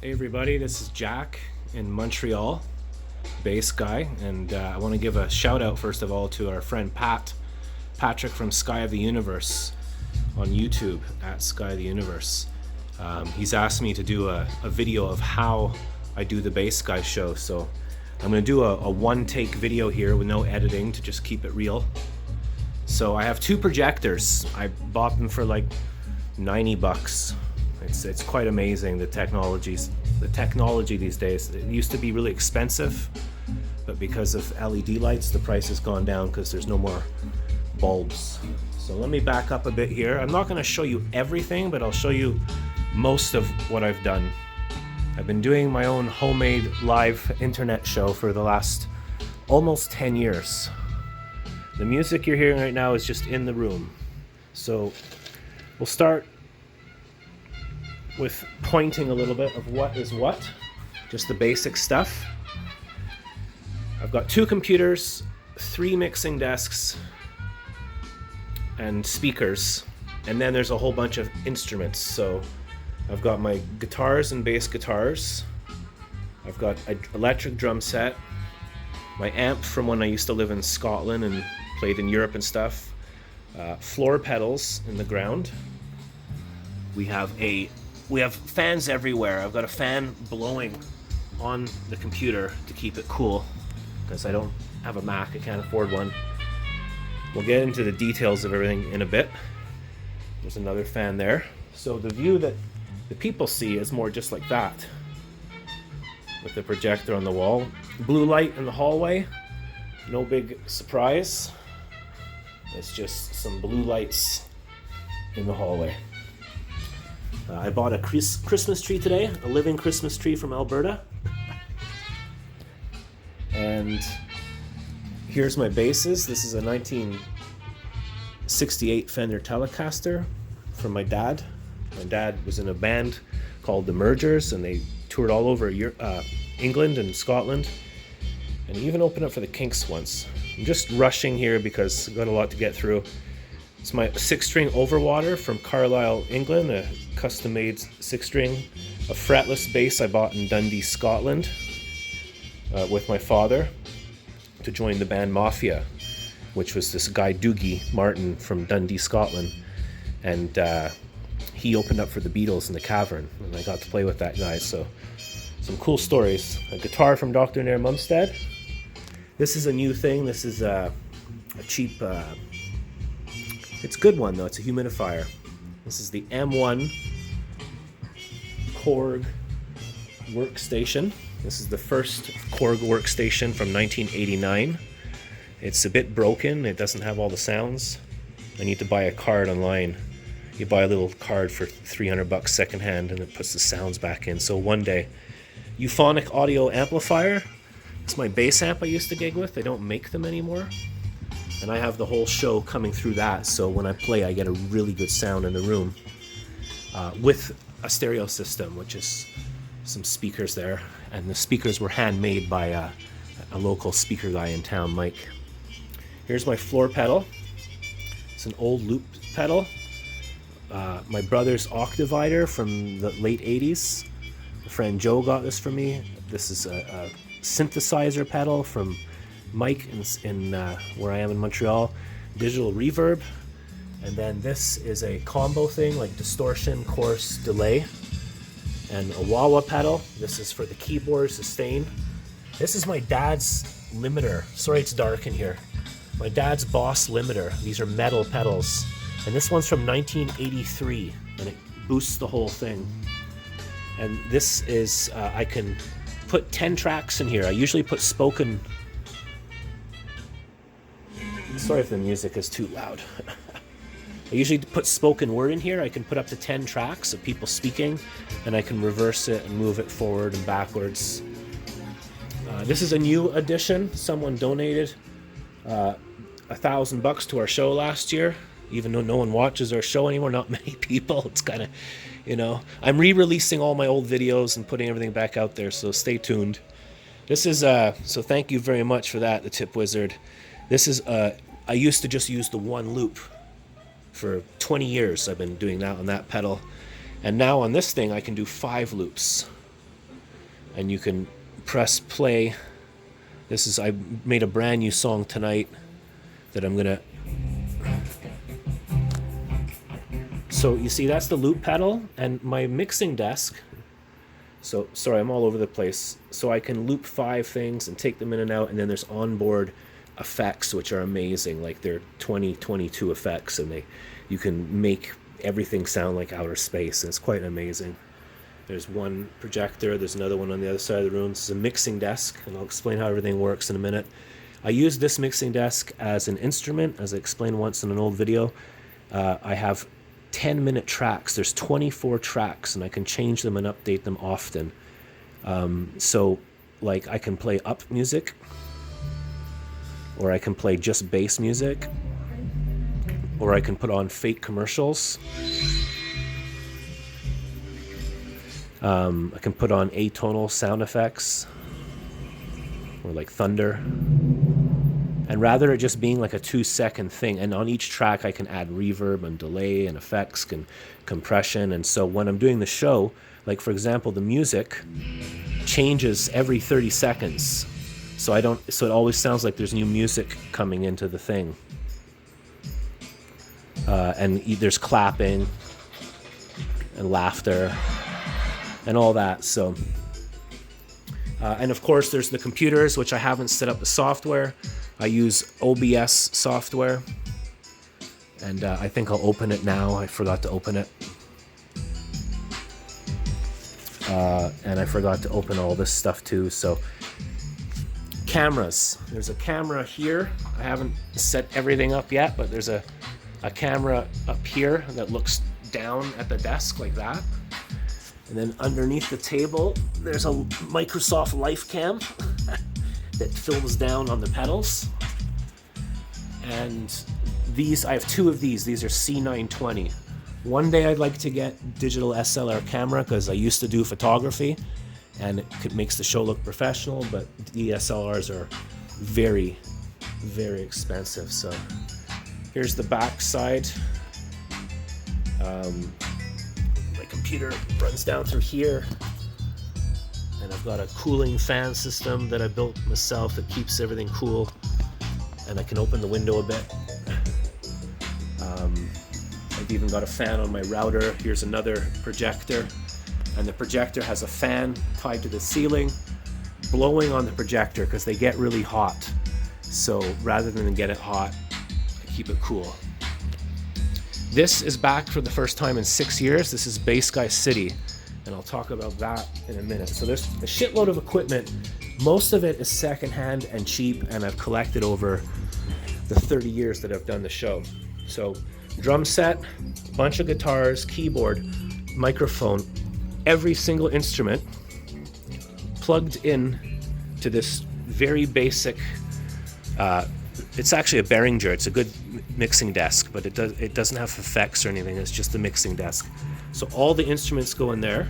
Hey everybody, this is Jack in Montreal, bass guy, and I want to give a shout out first of all to our friend Patrick from Sky of the Universe on YouTube at Sky of the Universe. He's asked me to do a video of how I do the bass guy show, so I'm going to do a one take video here with no editing to just keep it real. So I have two projectors. I bought them for like 90 bucks. It's quite amazing the technology these days. It used to be really expensive, but because of LED lights, the price has gone down because there's no more bulbs. So let me back up a bit here. I'm not going to show you everything, but I'll show you most of what I've done. I've been doing my own homemade live internet show for the last almost 10 years. The music you're hearing right now is just in the room. So we'll start with pointing a little bit of what is what, just the basic stuff. I've got two computers, three mixing desks, and speakers, and then there's a whole bunch of instruments. So I've got my guitars and bass guitars, I've got an electric drum set, my amp from when I used to live in Scotland and played in Europe and stuff, floor pedals in the ground. We have fans everywhere. I've got a fan blowing on the computer to keep it cool because I don't have a Mac, I can't afford one. We'll get into the details of everything in a bit. There's another fan there. So the view that the people see is more just like that, with the projector on the wall. Blue light in the hallway, no big surprise. It's just some blue lights in the hallway. I bought a Christmas tree today, a living Christmas tree from Alberta. And here's my basses. This is a 1968 Fender Telecaster from my dad. My dad was in a band called The Mergers, and they toured all over England and Scotland. And he even opened up for the Kinks once. I'm just rushing here because I've got a lot to get through. It's my 6-string Overwater from Carlisle, England, a custom-made 6-string, a fretless bass I bought in Dundee, Scotland, with my father to join the band Mafia, which was this guy Doogie Martin from Dundee, Scotland, and he opened up for the Beatles in the Cavern, and I got to play with that guy. So some cool stories. A guitar from Dr. Nair Mumstead. This is a new thing. This is a cheap. It's a good one though. It's a humidifier. This is the M1 Korg workstation. This is the first Korg workstation from 1989. It's a bit broken. It doesn't have all the sounds. I need to buy a card online. You buy a little card for $300 secondhand, and it puts the sounds back in. So one day, Euphonic audio amplifier. It's my bass amp I used to gig with. They don't make them anymore. And I have the whole show coming through that, so when I play I get a really good sound in the room, with a stereo system, which is some speakers there, and the speakers were handmade by a local speaker guy in town, Mike. Here's my floor pedal. It's an old loop pedal. My brother's Octavider from the late 80s. My friend Joe got this for me. This is a synthesizer pedal from Mike in where I am in Montreal. Digital reverb. And then this is a combo thing like distortion, chorus, delay, and a wah wah pedal. This is for the keyboard sustain. This is my dad's limiter. Sorry it's dark in here. My dad's Boss limiter. These are metal pedals, and this one's from 1983, and it boosts the whole thing. And this is I can put 10 tracks in here. I usually put spoken. Sorry if the music is too loud. I usually put spoken word in here. I can put up to 10 tracks of people speaking, and I can reverse it and move it forward and backwards. This is a new addition. Someone donated $1,000 to our show last year, even though no one watches our show anymore. Not many people. It's kind of, I'm re-releasing all my old videos and putting everything back out there, so stay tuned. This is so thank you very much for that, the Tip Wizard. This is I used to just use the one loop. For 20 years I've been doing that on that pedal, and now on this thing I can do 5 loops. and you can press play. I made a brand new song tonight that I'm gonna. So you see, that's the loop pedal and my mixing desk. So sorry, I'm all over the place. So I can loop 5 things and take them in and out, and then there's onboard effects which are amazing. Like they're 2022 effects, and you can make everything sound like outer space, and it's quite amazing. There's one projector, there's another one on the other side of the room. This is a mixing desk, and I'll explain how everything works in a minute. I use this mixing desk as an instrument, as I explained once in an old video. I have 10-minute tracks. There's 24 tracks, and I can change them and update them often. So like I can play up music, or I can play just bass music, or I can put on fake commercials. I can put on atonal sound effects, or like thunder. And rather it just being like a 2-second thing, and on each track I can add reverb and delay and effects and compression. And so when I'm doing the show, like for example, the music changes every 30 seconds. So it always sounds like there's new music coming into the thing. And there's clapping and laughter and all that. So, and of course there's the computers, which I haven't set up the software. I use OBS software, and I think I'll open it now. I forgot to open it. And I forgot to open all this stuff too. So cameras, there's a camera here. I haven't set everything up yet, but there's a camera up here that looks down at the desk like that. And then underneath the table, there's a Microsoft LifeCam that films down on the pedals. And I have 2 of these. These are C920. One day I'd like to get digital SLR camera, because I used to do photography and it makes the show look professional, but DSLRs are very, very expensive. So here's the back side. My computer runs down through here, and I've got a cooling fan system that I built myself that keeps everything cool, and I can open the window a bit. I've even got a fan on my router. Here's another projector, and the projector has a fan tied to the ceiling blowing on the projector because they get really hot. So rather than get it hot, I keep it cool. This is back for the first time in 6 years. This is Bass Guy City, and I'll talk about that in a minute. So there's a shitload of equipment. Most of it is secondhand and cheap, and I've collected over the 30 years that I've done the show. So drum set, bunch of guitars, keyboard, microphone, every single instrument plugged in to this very basic, it's actually a Behringer. It's a good mixing desk, but it doesn't have effects or anything. It's just a mixing desk. So all the instruments go in there,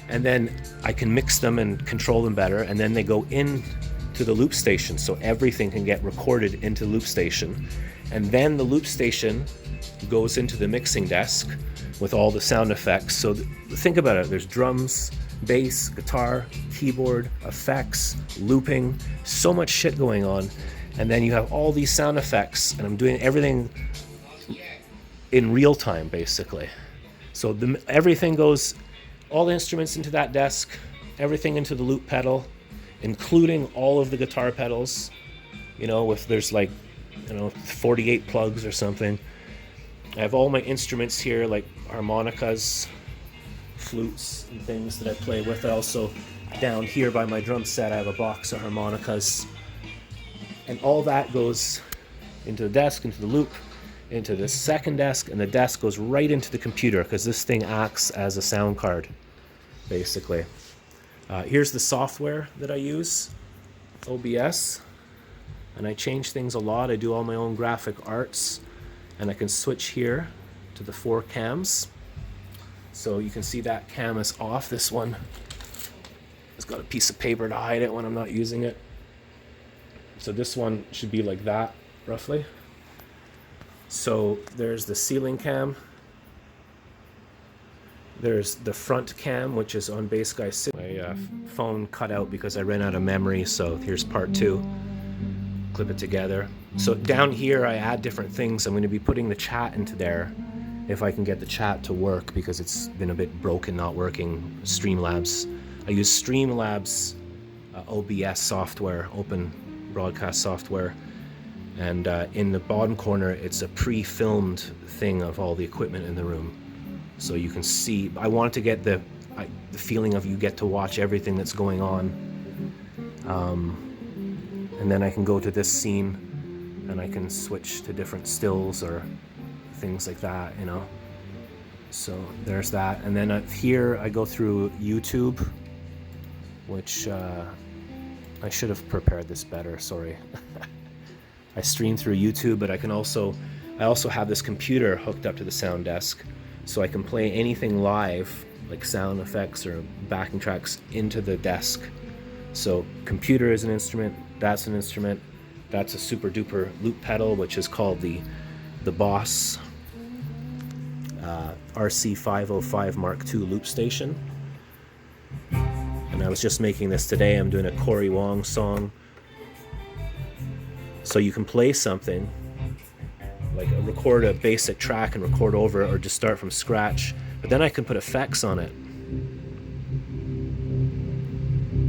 and then I can mix them and control them better, and then they go in to the loop station, so everything can get recorded into the loop station. And then the loop station goes into the mixing desk with all the sound effects. So think about it. There's drums, bass, guitar, keyboard, effects, looping, so much shit going on. And then you have all these sound effects, and I'm doing everything in real time, basically. So everything goes, all the instruments into that desk, everything into the loop pedal, including all of the guitar pedals, if there's 48 plugs or something. I have all my instruments here, like harmonicas, flutes, and things that I play with. Also, down here by my drum set, I have a box of harmonicas. And all that goes into the desk, into the loop, into the second desk, and the desk goes right into the computer, because this thing acts as a sound card, basically. Here's the software that I use, OBS, and I change things a lot. I do all my own graphic arts, and I can switch here to the 4 cams. So you can see that cam is off. This one has got a piece of paper to hide it when I'm not using it. So this one should be like that, roughly. So there's the ceiling cam. There's the front cam, which is on Bass Guy 6. My phone cut out because I ran out of memory, so here's part 2. Clip it together. So down here I add different things. I'm going to be putting the chat into there if I can get the chat to work, because it's been a bit broken, not working. Streamlabs. I use Streamlabs OBS software, open broadcast software, and in the bottom corner it's a pre-filmed thing of all the equipment in the room, so you can see. I wanted to get the feeling of you get to watch everything that's going on, and then I can go to this scene and I can switch to different stills or things like that, you know. So there's that. And then here I go through YouTube, which I should have prepared this better, sorry. I stream through YouTube, but I also have this computer hooked up to the sound desk, so I can play anything live, like sound effects or backing tracks, into the desk. So computer is an instrument, that's an instrument, that's a super duper loop pedal, which is called the Boss RC505 Mark II loop station. And I was just making this today. I'm doing a Cory Wong song. So you can play something, like record a basic track and record over it, or just start from scratch. But then I can put effects on it.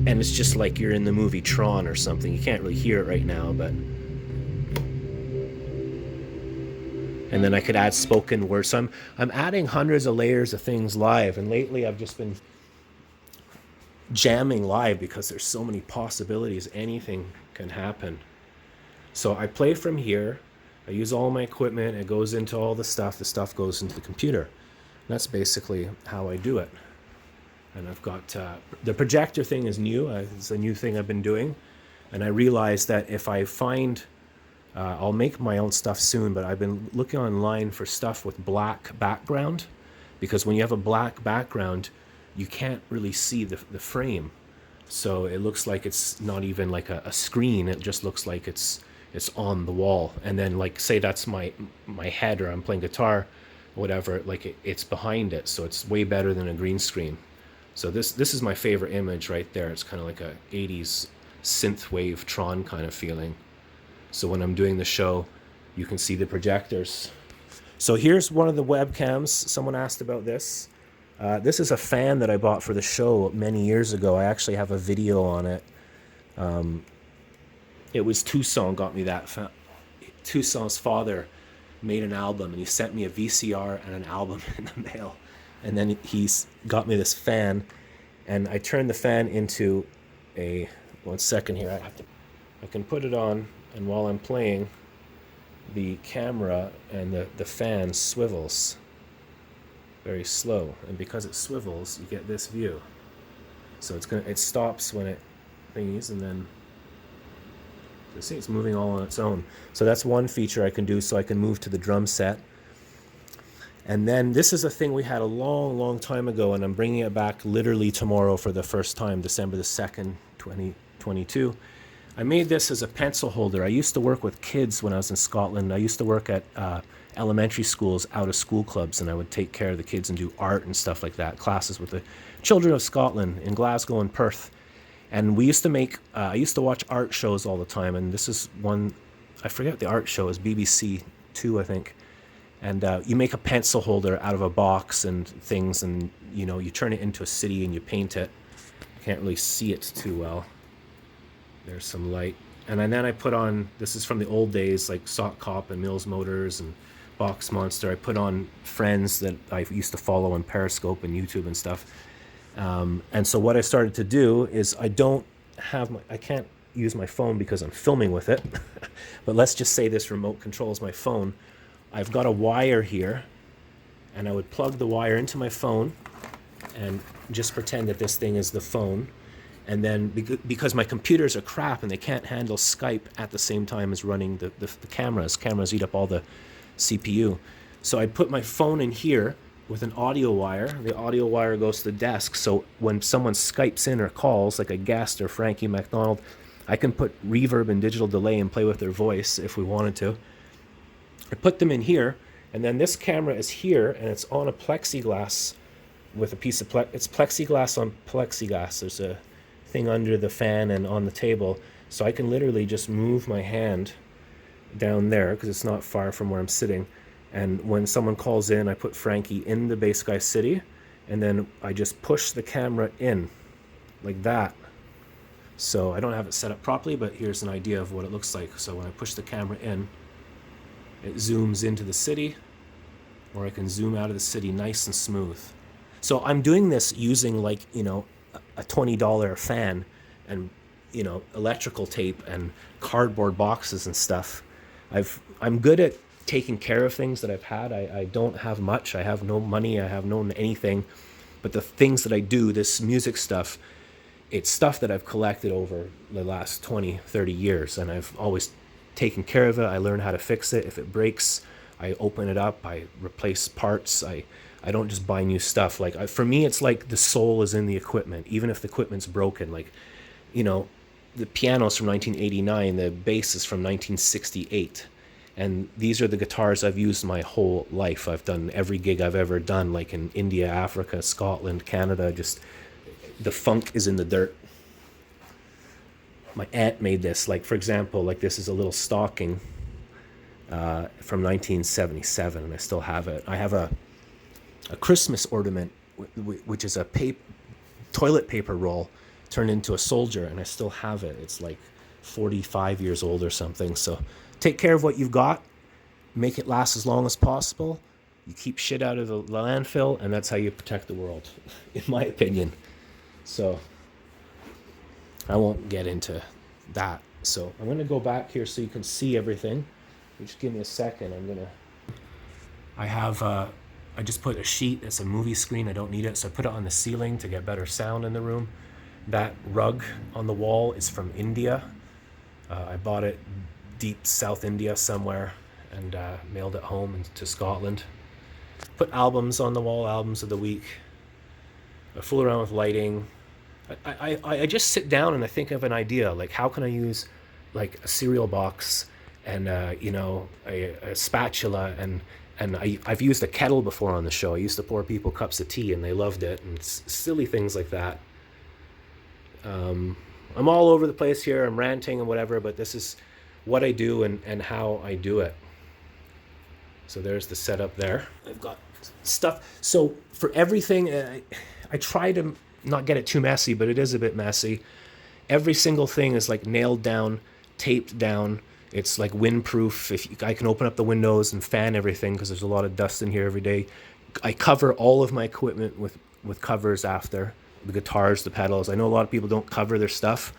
And it's just like you're in the movie Tron or something. You can't really hear it right now, but... And then I could add spoken words. So I'm adding hundreds of layers of things live. And lately I've just been jamming live because there's so many possibilities. Anything can happen. So I play from here. I use all my equipment. It goes into all the stuff. The stuff goes into the computer. And that's basically how I do it. And I've got the projector thing is new. It's a new thing I've been doing. And I realized that if I find... I'll make my own stuff soon, but I've been looking online for stuff with black background, because when you have a black background, you can't really see the frame. So it looks like it's not even like a screen. It just looks like it's on the wall. And then, like, say that's my head, or I'm playing guitar, whatever, like it's behind it. So it's way better than a green screen. So this is my favorite image right there. It's kind of like a 80s synthwave Tron kind of feeling. So when I'm doing the show, you can see the projectors. So here's one of the webcams. Someone asked about this. This is a fan that I bought for the show many years ago. I actually have a video on it. It was Tucson got me that. Tucson's father made an album, and he sent me a VCR and an album in the mail. And then he's got me this fan, and I turned the fan into a... 1 second here. I can put it on. And while I'm playing, the camera and the fan swivels very slow. And because it swivels, you get this view. So it stops when it thingies, and then you see it's moving all on its own. So that's one feature I can do, so I can move to the drum set. And then this is a thing we had a long, long time ago, and I'm bringing it back literally tomorrow for the first time, December the 2nd, 2022. I made this as a pencil holder. I used to work with kids when I was in Scotland. I used to work at elementary schools, out of school clubs, and I would take care of the kids and do art and stuff like that, classes with the children of Scotland in Glasgow and Perth. And we used to make, I used to watch art shows all the time, and this is one, I forget the art show is, BBC 2, I think. And you make a pencil holder out of a box and things, and you know, you turn it into a city and you paint it. Can't really see it too well. There's some light. And then I put on, this is from the old days, like Sock Cop and Mills Motors and Box Monster. I put on friends that I used to follow on Periscope and YouTube and stuff. And so what I started to do is I can't use my phone because I'm filming with it. But let's just say this remote controls my phone. I've got a wire here, and I would plug the wire into my phone and just pretend that this thing is the phone. And then because my computers are crap and they can't handle Skype at the same time as running the cameras. Cameras eat up all the CPU. So I put my phone in here with an audio wire. The audio wire goes to the desk. So when someone Skypes in or calls, like a guest or Frankie McDonald, I can put reverb and digital delay and play with their voice if we wanted to. I put them in here, and then this camera is here, and it's on a plexiglass with a piece of it's plexiglass on plexiglass. There's a thing under the fan and on the table, so I can literally just move my hand down there because it's not far from where I'm sitting. And when someone calls in, I put Frankie in the Bay Sky City, and then I just push the camera in like that. So I don't have it set up properly, but here's an idea of what it looks like. So when I push the camera in, it zooms into the city, or I can zoom out of the city nice and smooth. So I'm doing this using, like, you know, a $20 fan and, you know, electrical tape and cardboard boxes and stuff. I'm good at taking care of things that I've had. I don't have much. I have no money. I have no anything. But the things that I do, this music stuff, it's stuff that I've collected over the last 20, 30 years. And I've always taken care of it. I learn how to fix it. If it breaks, I open it up. I replace parts. I don't just buy new stuff. Like, for me, it's like the soul is in the equipment, even if the equipment's broken. Like, you know, the piano's from 1989, the bass is from 1968. And these are the guitars I've used my whole life. I've done every gig I've ever done, like in India, Africa, Scotland, Canada. Just, the funk is in the dirt. My aunt made this. Like, for example, like this is a little stocking from 1977, and I still have it. I have a Christmas ornament, which is a toilet paper roll turned into a soldier, and I still have it. It's like 45 years old or something. So take care of what you've got, make it last as long as possible. You keep shit out of the landfill, and that's how you protect the world, in my opinion. So I won't get into that. So I'm going to go back here so you can see everything. Just give me a second. I just put a sheet. It's a movie screen. I don't need it, so I put it on the ceiling to get better sound in the room. That rug on the wall is from India. I bought it deep South India somewhere and mailed it home to Scotland. Put albums on the wall, albums of the week. I fool around with lighting. I just sit down and I think of an idea, like how can I use like a cereal box and you know, a spatula, and I've used a kettle before on the show. I used to pour people cups of tea and they loved it, and silly things like that. I'm all over the place here. I'm ranting and whatever, but this is what I do and how I do it. So there's the setup there. I've got stuff. So for everything, I try to not get it too messy, but it is a bit messy. Every single thing is like nailed down, taped down. It's like windproof. I can open up the windows and fan everything because there's a lot of dust in here every day. I cover all of my equipment with covers after. The guitars, the pedals. I know a lot of people don't cover their stuff.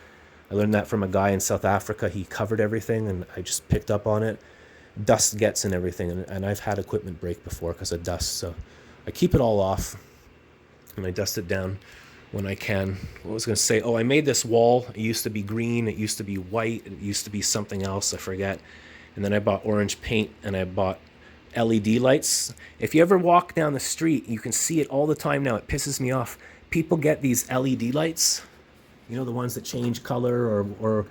I learned that from a guy in South Africa. He covered everything, and I just picked up on it. Dust gets in everything, and I've had equipment break before because of dust. So I keep it all off, and I dust it down when I can. What was I going to say? Oh, I made this wall. It used to be green. It used to be white. It used to be something else. I forget. And then I bought orange paint, and I bought LED lights. If you ever walk down the street, you can see it all the time now. It pisses me off. People get these LED lights, you know, the ones that change color or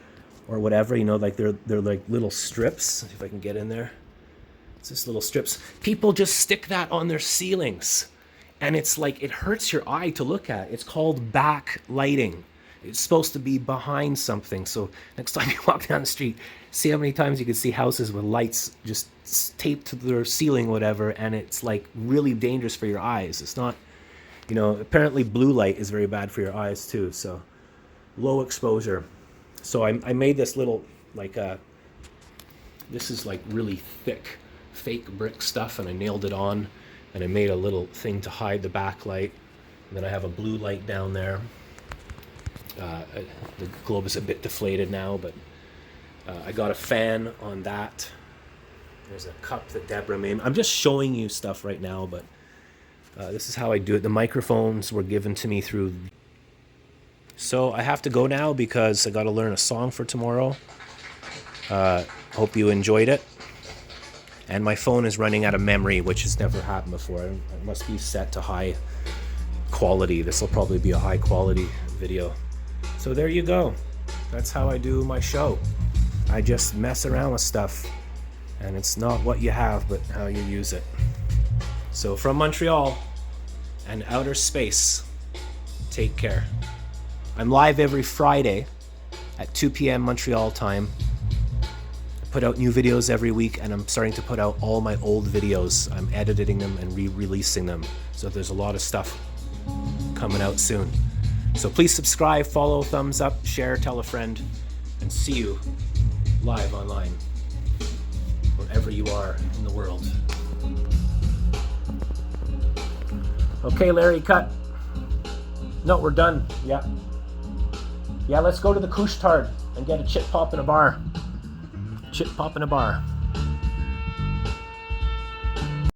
whatever, you know, like they're like little strips. If I can get in there, it's just little strips. People just stick that on their ceilings, and it's like, it hurts your eye to look at. It's called backlighting. It's supposed to be behind something. So next time you walk down the street, see how many times you can see houses with lights just taped to their ceiling, whatever, and it's like really dangerous for your eyes. It's not, you know, apparently blue light is very bad for your eyes too. So low exposure. So I made this little, like, this is like really thick fake brick stuff, and I nailed it on, and I made a little thing to hide the backlight. And then I have a blue light down there. The globe is a bit deflated now, but I got a fan on that. There's a cup that Deborah made. I'm just showing you stuff right now, but this is how I do it. The microphones were given to me through. So I have to go now because I got to learn a song for tomorrow. Hope you enjoyed it. And my phone is running out of memory, which has never happened before. It must be set to high quality. This will probably be a high quality video. So there you go. That's how I do my show. I just mess around with stuff, and it's not what you have, but how you use it. So from Montreal, and outer space. Take care. I'm live every Friday at 2 p.m. Montreal time. I put out new videos every week, and I'm starting to put out all my old videos. I'm editing them and re-releasing them. So there's a lot of stuff coming out soon. So please subscribe, follow, thumbs up, share, tell a friend, and see you live online, wherever you are in the world. Okay, Larry, cut. No, we're done. Yeah. Yeah, let's go to the Couche-Tard and get a chip pop in a bar. Chip pop in a bar.